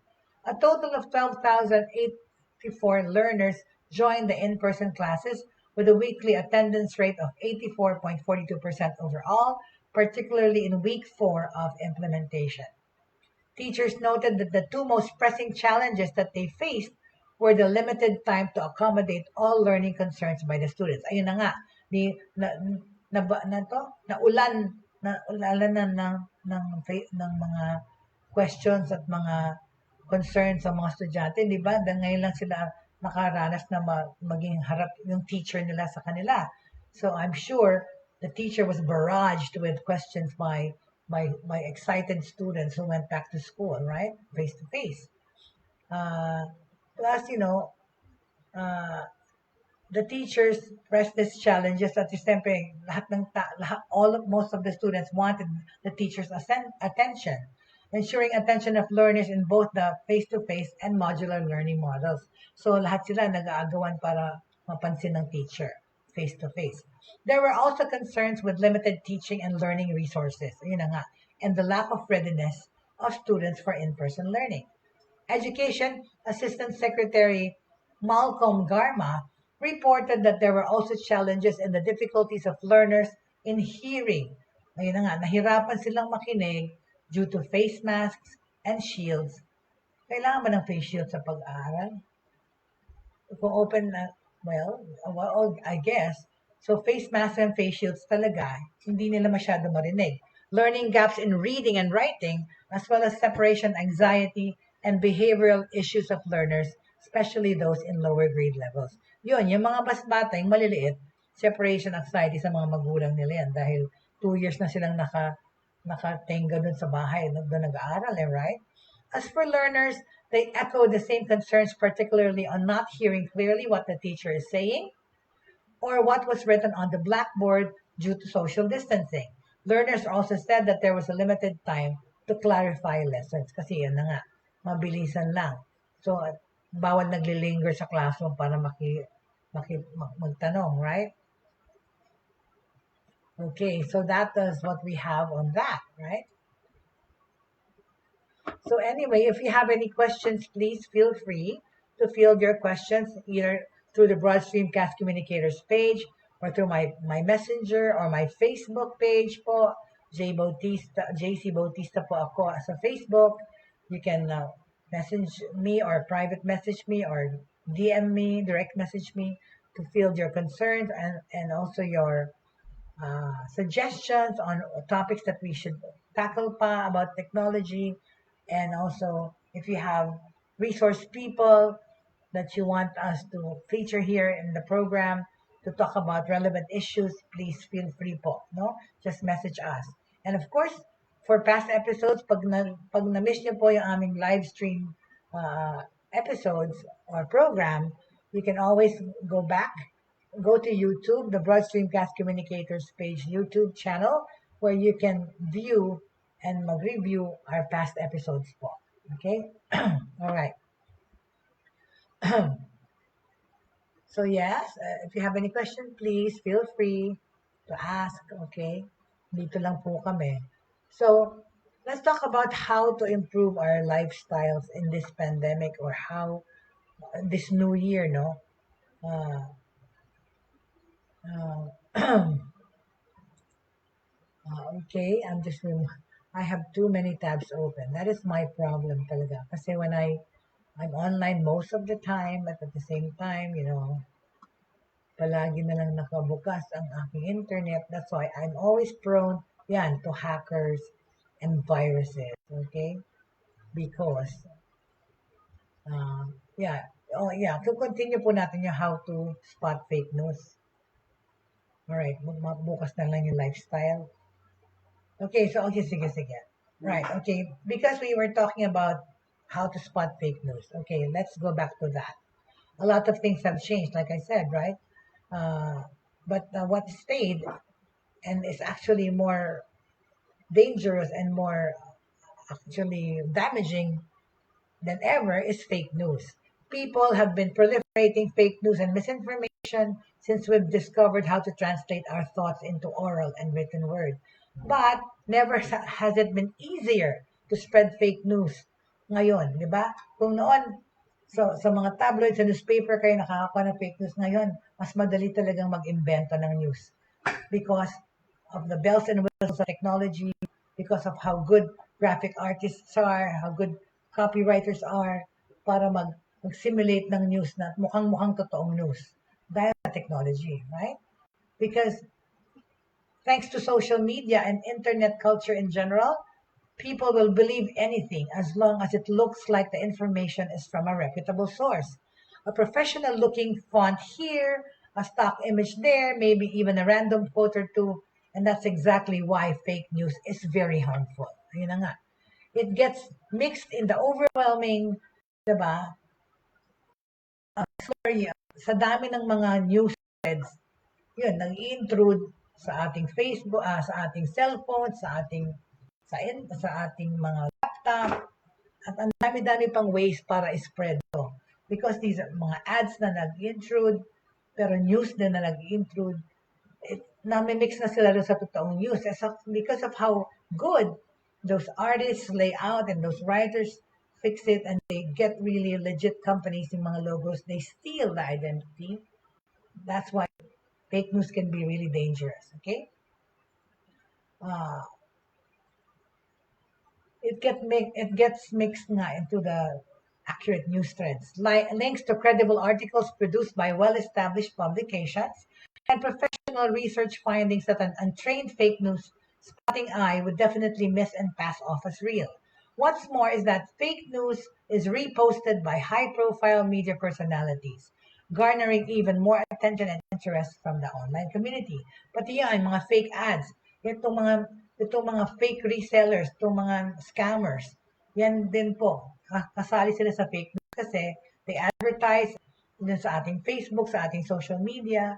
A total of 12,084 learners joined the in-person classes with a weekly attendance rate of 84.42% overall, particularly in week 4 of implementation. Teachers noted that the two most pressing challenges that they faced were the limited time to accommodate all learning concerns by the students. Ayun na nga, naulan ng mga questions at mga concerns sa mga estudyante, di ba? Dahil ngayon lang sila nakaranas na maging harap yung teacher nila sa kanila. So I'm sure the teacher was barraged with questions by excited students who went back to school, right? Face to face. Plus, the teachers pressed these challenges at siyempre most of the students wanted the teachers' attention, ensuring attention of learners in both the face-to-face and modular learning models. So lahat sila nag-aagawan para mapansin ng teacher face-to-face. There were also concerns with limited teaching and learning resources, yun na nga, and the lack of readiness of students for in-person learning. Education Assistant Secretary Malcolm Garma reported that there were also challenges in the difficulties of learners in hearing. Ayun na nga, nahirapan silang makinig due to face masks and shields. Kailangan ba ng face shield sa pag-aaral? Kung open na, well, I guess. So face masks and face shields talaga, hindi nila masyado marinig. Learning gaps in reading and writing, as well as separation anxiety and behavioral issues of learners, especially those in lower grade levels. Yun, yung mga mas bata, yung maliliit, separation anxiety sa mga magulang nila yan dahil 2 years na silang nakatenga dun sa bahay, doon nag-aaral, right? As for learners, they echo the same concerns, particularly on not hearing clearly what the teacher is saying or what was written on the blackboard due to social distancing. Learners also said that there was a limited time to clarify lessons kasi yun na nga, mabilisan lang. So, bawal naglilinger sa classroom para magtanong, right? Okay, so that is what we have on that, right? So anyway, if you have any questions, please feel free to field your questions either through the Broad Stream Cast Communicators page or through my messenger or my Facebook page po, JC Bautista po ako sa Facebook. You can message me or private message me or DM me, direct message me to field your concerns and also your suggestions on topics that we should tackle pa about technology. And also, if you have resource people that you want us to feature here in the program to talk about relevant issues, please feel free po, no? Just message us. And of course, for past episodes, pag na-miss nyo po yung aming live stream episodes or program, you can always go to YouTube, the Broad Stream Cast Communicators page YouTube channel, where you can view and mag-review our past episodes po. Okay? All right. So yes, if you have any question, please feel free to ask. Okay? Dito lang po kami. So, let's talk about how to improve our lifestyles in this pandemic or how this new year, no? Okay, I have too many tabs open. That is my problem talaga. Kasi when I'm online most of the time, but at the same time, palagi na lang nakabukas ang aking internet. That's why I'm always prone, to hackers and viruses. Okay? Because, uh, yeah, continue po natin yung how to spot fake news. Alright, bukas na lang yung lifestyle. Okay, sige. Right, okay, because we were talking about how to spot fake news. Okay, let's go back to that. A lot of things have changed, like I said, right? But what stayed and is actually more dangerous and more actually damaging than ever is fake news. People have been proliferating fake news and misinformation since we've discovered how to translate our thoughts into oral and written word. But never has it been easier to spread fake news ngayon, di ba? Kung noon, sa mga tabloids, sa newspaper kayo nakakakuha ng fake news ngayon, mas madali talagang mag-imbento ng news. Because of the bells and whistles of technology, because of how good graphic artists are, how good copywriters are, para mag-simulate ng news na mukhang totoong news. Dahil sa technology, right? Because thanks to social media and internet culture in general, people will believe anything as long as it looks like the information is from a reputable source. A professional looking font here, a stock image there, maybe even a random quote or two, and that's exactly why fake news is very harmful. Ayun na nga. It gets mixed in the overwhelming, diba, story, sa dami ng mga news threads, yun, nag-intrude sa ating Facebook, sa ating cellphone, sa ating mga laptop, at ang dami-dami pang ways para i-spread to. Because these are mga ads na nag-intrude, pero news din na nag-intrude, nami-mix na sila sa totoong news. Because of how good those artists lay out and those writers fix it, and they get really legit companies in mga logos, they steal the identity. That's why fake news can be really dangerous, okay? It gets mixed nga into the accurate news threads. Links to credible articles produced by well-established publications and professional research findings that an untrained fake news spotting eye would definitely miss and pass off as real. What's more is that fake news is reposted by high-profile media personalities, garnering even more attention and interest from the online community. Pati yan, mga fake ads, itong mga fake resellers, itong mga scammers, yan din po, kasali sila sa fake news kasi they advertise dun sa ating Facebook, sa ating social media,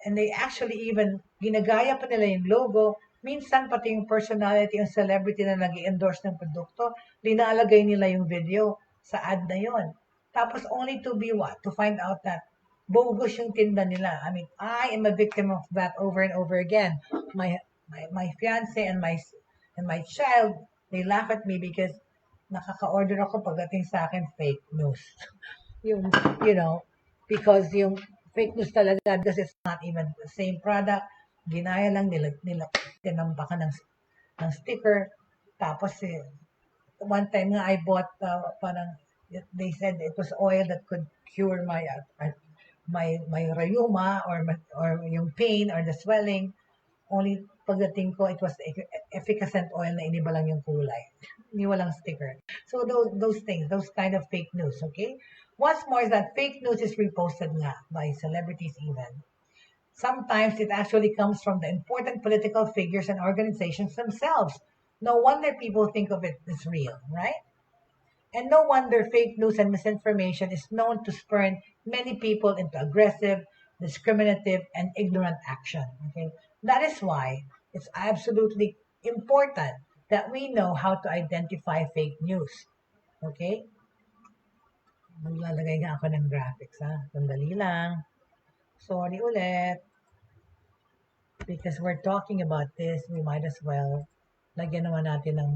and they actually even ginagaya pa nila yung logo. Minsan pati yung personality, yung celebrity na nag-endorse ng produkto, linalagay nila yung video sa ad na yon. Tapos only to be what? To find out that bogus yung tinda nila. I mean, I am a victim of that over and over again. My fiance and my child, they laugh at me because nakaka-order ako pagdating sa akin fake news. Yung, because yung fake news talaga, because it's not even the same product, ginaya lang nila tinampakan ng sticker. Tapos one time nga I bought parang they said it was oil that could cure my rheuma or yung pain or the swelling. Only pagdating ko, it was efficacent oil na iniba lang yung kulay. Hindi walang sticker. So those things, those kind of fake news, okay? What's more is that fake news is reposted nga by celebrities even. Sometimes it actually comes from the important political figures and organizations themselves. No wonder people think of it as real, right? And no wonder fake news and misinformation is known to spur many people into aggressive, discriminative, and ignorant action. Okay? That is why it's absolutely important that we know how to identify fake news. Okay? Maglalagay nga ako ng graphics, ha? Sandali lang. Sorry ulit. Because we're talking about this, we might as well lagyan naman natin ng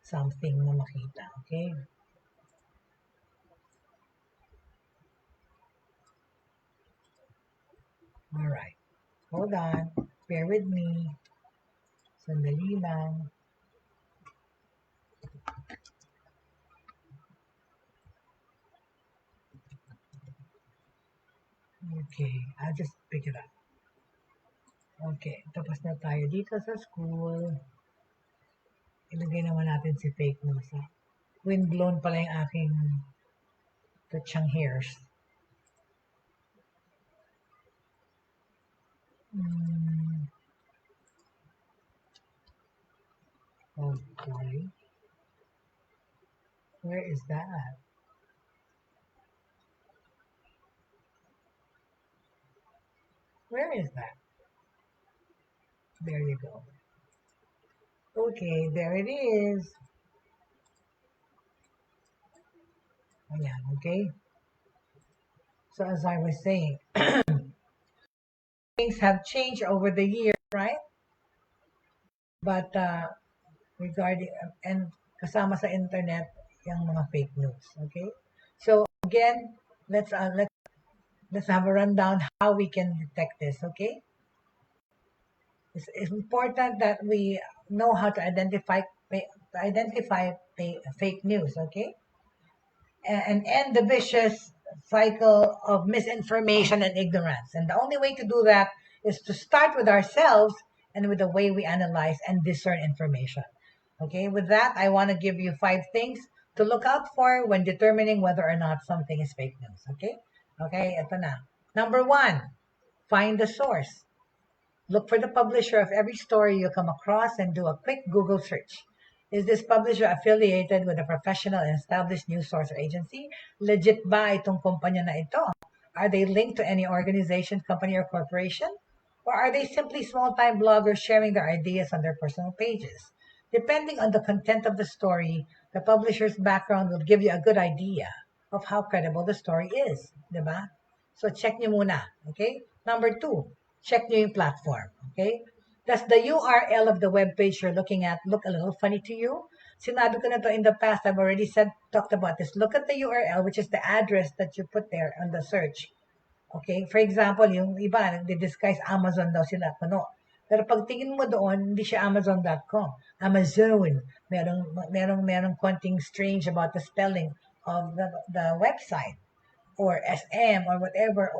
something na makita. Okay? Alright. Hold on. Bear with me. Sandali lang. Okay, I'll just pick it up. Okay, tapos na tayo dito sa school. Ilagay naman natin si fake news. Windblown pala yung aking tuchang hairs. Okay. Where is that? Where is that? There you go. Okay, there it is. Ayan, okay. So as I was saying, things have changed over the years, right? But regarding and kasama sa internet yung mga fake news, okay? So again, let's have a rundown how we can detect this, okay? It's important that we know how to identify fake news, okay? And end the vicious cycle of misinformation and ignorance. And the only way to do that is to start with ourselves and with the way we analyze and discern information. Okay, with that, I want to give you 5 things to look out for when determining whether or not something is fake news. Okay? Okay, ito na. Number 1, find the source. Look for the publisher of every story you come across and do a quick Google search. Is this publisher affiliated with a professional and established news source or agency? Legit ba itong kumpanya na ito? Are they linked to any organization, company, or corporation? Or are they simply small-time bloggers sharing their ideas on their personal pages? Depending on the content of the story, the publisher's background will give you a good idea of how credible the story is. Diba? So check nyo muna. Okay? Number 2, check nyo yung platform. Okay? Does the URL of the web page you're looking at look a little funny to you? Sinabi ko na to in the past. I've already talked about this. Look at the URL, which is the address that you put there on the search. Okay? For example, yung iba, nagdi-disguise Amazon daw sila. Puno. Pero pag tingin mo doon, hindi siya Amazon.com. Amazon. Merong konting strange about the spelling of the website. Or SM or whatever.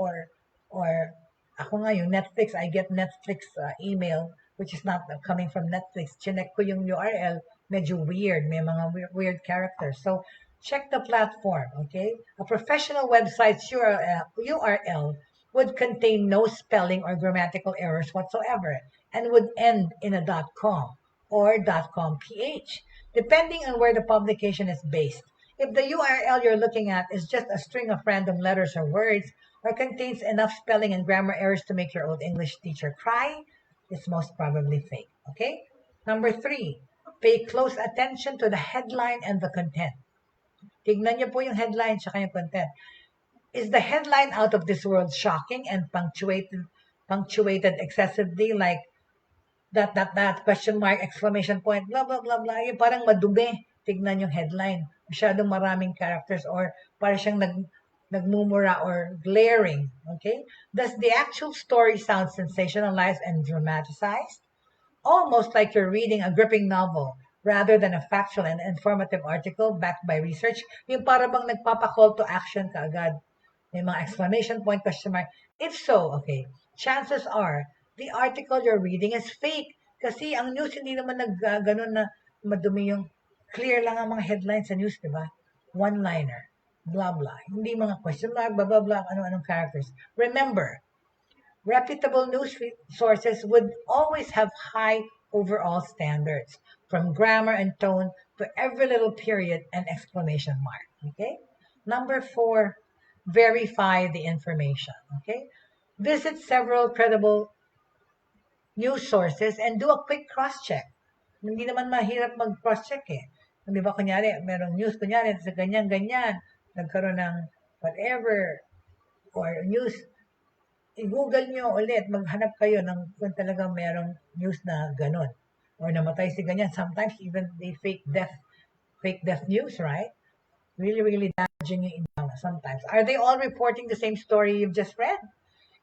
Or ako nga yung Netflix, I get Netflix email which is not coming from Netflix. Chinek ko yung URL, medyo weird. May mga weird characters. So, check the platform, okay? A professional website's URL would contain no spelling or grammatical errors whatsoever and would end in a .com or .com.ph, depending on where the publication is based. If the URL you're looking at is just a string of random letters or words, or contains enough spelling and grammar errors to make your old English teacher cry, it's most probably fake. Okay? Number 3, pay close attention to the headline and the content. Tignan niyo po yung headline tsaka yung content. Is the headline out of this world shocking and punctuated excessively like that, question mark, exclamation point, blah, blah, blah, blah. Yung parang madumi. Tignan yung headline. Masyadong maraming characters or parang siyang nagmumura or glaring, okay? Does the actual story sound sensationalized and dramatized? Almost like you're reading a gripping novel rather than a factual and informative article backed by research. Yung para bang nagpapa-call to action kaagad. May mga exclamation point, question mark. If so, okay, chances are the article you're reading is fake. Kasi ang news hindi naman ganun na madumi yung clear lang ang mga headlines sa news, di ba? One-liner. Blah, blah. Hindi mga question mark, blah, blah, blah, ano-anong characters. Remember, reputable news sources would always have high overall standards, from grammar and tone to every little period and exclamation mark. Okay? Number 4, verify the information. Okay? Visit several credible news sources and do a quick cross-check. Hindi naman mahirap mag-cross-check eh. Di ba, kunyari, merong news, kunyari, sa ganyan-ganyan, nagkaroon ng whatever, or news, i-google nyo ulit, maghanap kayo ng kung talagang merong news na ganon. Or namatay si ganyan. Sometimes even they fake death news, right? Really, really damaging yung iba sometimes. Are they all reporting the same story you've just read?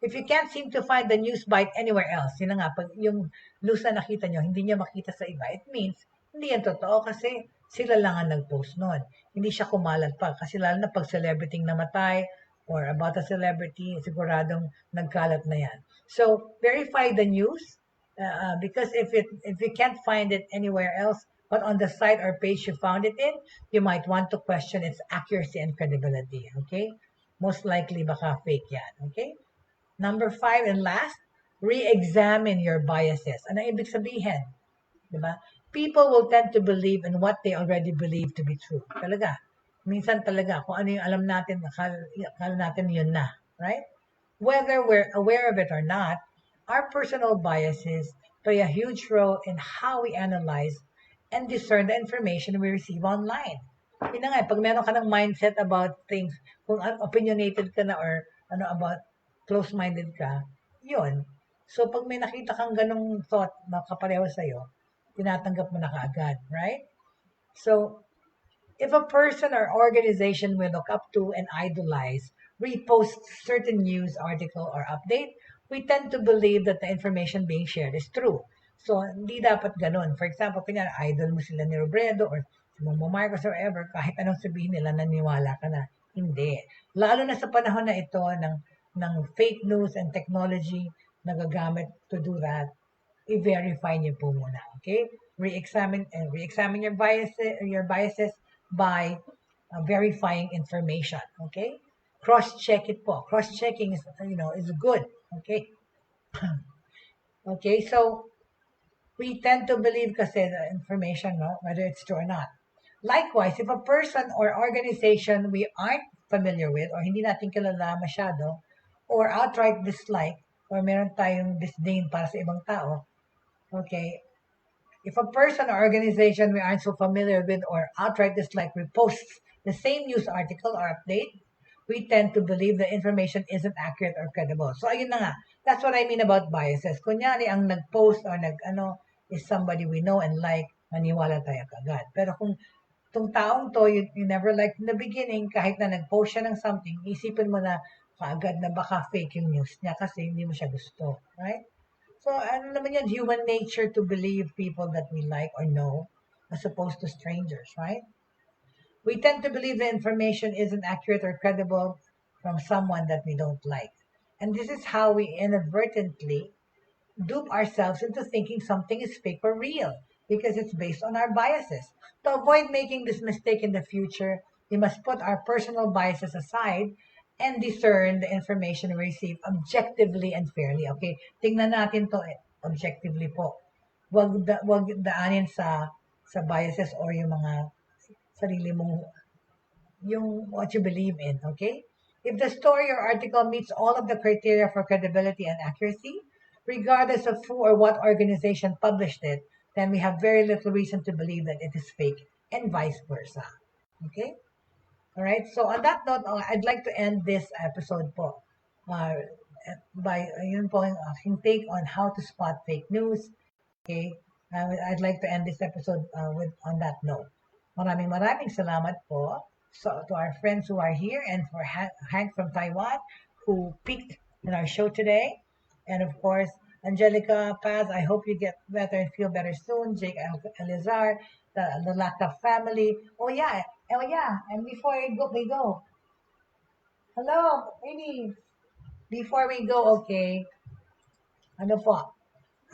If you can't seem to find the news bite anywhere else, yun na nga, pag yung news na nakita nyo, hindi nyo makita sa iba, it means, hindi yan totoo kasi sila lang ang nag-post nun. Hindi siya kumalat pa. Kasi lalo na pag celebrity namatay or about a celebrity, siguradong nagkalat na yan. So, verify the news because if you can't find it anywhere else, but on the site or page you found it in, you might want to question its accuracy and credibility, okay? Most likely baka fake yan, okay? Number 5 and last, re-examine your biases. Ano ibig sabihin? Diba? People will tend to believe in what they already believe to be true. Talaga. Minsan talaga, kung ano yung alam natin, akala natin yun na. Right? Whether we're aware of it or not, our personal biases play a huge role in how we analyze and discern the information we receive online. Yun na nga, pag meron ka ng mindset about things, kung opinionated ka na or about close-minded ka, yun. So, pag may nakita kang ganong thought na kapareho sa'yo, tinatanggap mo na kaagad, right? So, if a person or organization we look up to and idolize reposts certain news article or update, we tend to believe that the information being shared is true. So, hindi dapat ganun. For example, idol mo sila ni Robredo or si Bongbong Marcos or ever, kahit anong sabihin nila, naniwala ka na. Hindi. Lalo na sa panahon na ito ng fake news and technology nagagamit to do that, i-verify niyo po muna, okay? Re-examine your biases by verifying information, okay? Cross-check it po. Cross-checking is good, okay? Okay, so we tend to believe kasi the information, no, whether it's true or not. Likewise, if a person or organization we aren't familiar with or hindi natin kilala masyado or outright dislike or meron tayong disdain para sa ibang tao, okay, if a person or organization we aren't so familiar with or outright dislike reposts the same news article or update, we tend to believe the information isn't accurate or credible. So, ayun na nga. That's what I mean about biases. Kunyari, ang nag-post or is somebody we know and like, maniwala tayo kagad. Pero kung itong taong to, you never liked in the beginning, kahit na nag-post siya ng something, isipin mo na kaagad na baka fake yung news niya kasi hindi mo siya gusto. Right? So, ano naman yan, human nature to believe people that we like or know as opposed to strangers, right? We tend to believe the information isn't accurate or credible from someone that we don't like. And this is how we inadvertently dupe ourselves into thinking something is fake or real because it's based on our biases. To avoid making this mistake in the future, we must put our personal biases aside and discern the information we receive objectively and fairly. Okay, tingnan natin to objectively po. Wag daanin sa biases or yung mga sarili mong, yung what you believe in, okay? If the story or article meets all of the criteria for credibility and accuracy, regardless of who or what organization published it, then we have very little reason to believe that it is fake and vice versa. Okay? All right, so on that note, I'd like to end this episode po by yun po yung aking take on how to spot fake news. Okay, I'd like to end this episode on that note. Maraming salamat po to our friends who are here and for Hank from Taiwan who peaked in our show today. And of course, Angelica Paz, I hope you get better and feel better soon. Jake Elizar, the Lacta family. Oh yeah, and before we go. Hello, maybe before we go, okay. Ano po?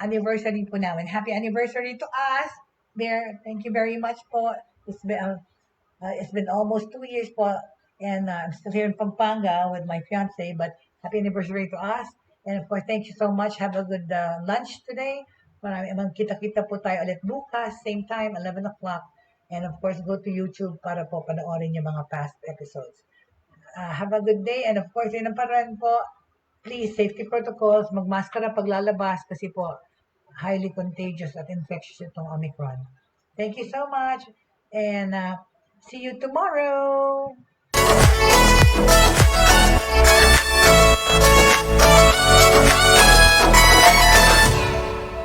Anniversary po namin. Happy anniversary to us. There, thank you very much po. It's been almost 2 years po, and I'm still here in Pampanga with my fiance. But happy anniversary to us. And of course, thank you so much. Have a good lunch today. Kita-kita po tayo ulit bukas, same time, 11 o'clock. And of course, go to YouTube para po panoorin yung mga past episodes. Have a good day. And of course, yun ang parang po, please, safety protocols, magmaskara paglalabas kasi po, highly contagious at infectious itong Omicron. Thank you so much. And see you tomorrow.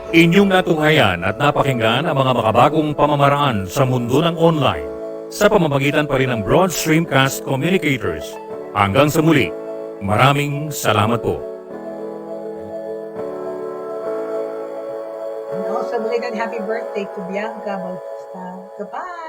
Inyong natunghayan at napakinggan ang mga makabagong pamamaraan sa mundo ng online sa pamamagitan pa rin ng Broad Stream Cast Communicators. Hanggang sa muli, maraming salamat po. And also, belated happy birthday to Bianca Bautista. Goodbye!